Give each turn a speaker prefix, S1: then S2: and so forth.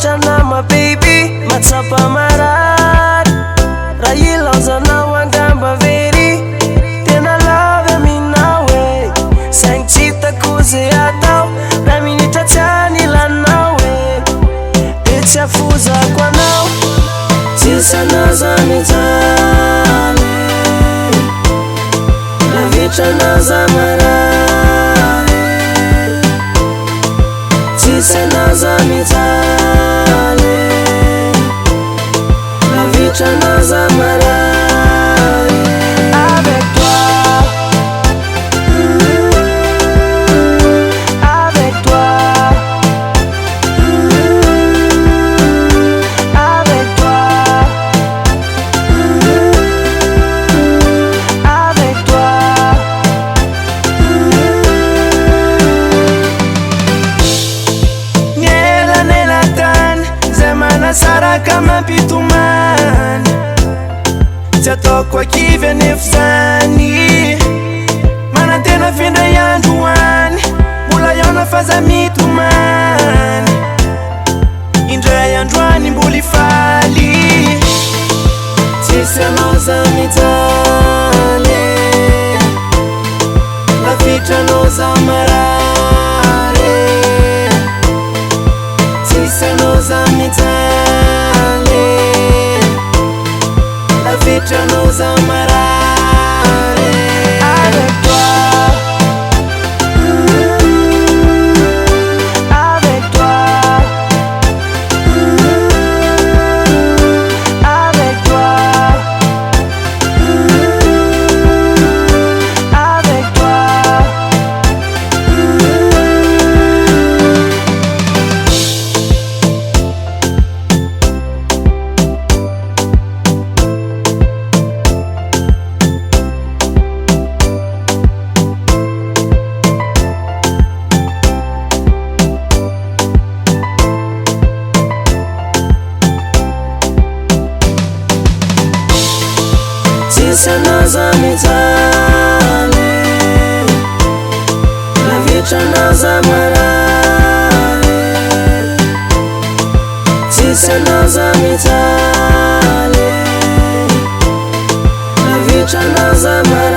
S1: Navitrana ma baby matsapa marary raha ilaozanao angamba very tena lavy aminao e saigny tsy hitako zay atao na minitra tsy anilanao e de tsy afozako anao tsisy anao za mijaly navitrana za marary tsisy anao za mijaly navitrana za marary avec toi avec toi avec toi avec toi nela nela tany zay manasaraka mampitomany tsy ataoko akivy anefizany manantena findray androany mbola iona fa za mitomany indray androany mbola ifaly tsisy anao za mijaly navitranao za marary tsisy anao za mijaly navitranao za marary avec toi avec toi avec toi avec toi tsisy anao za mijaly navitranao za marary tsisy anao za mijaly navitranao za marary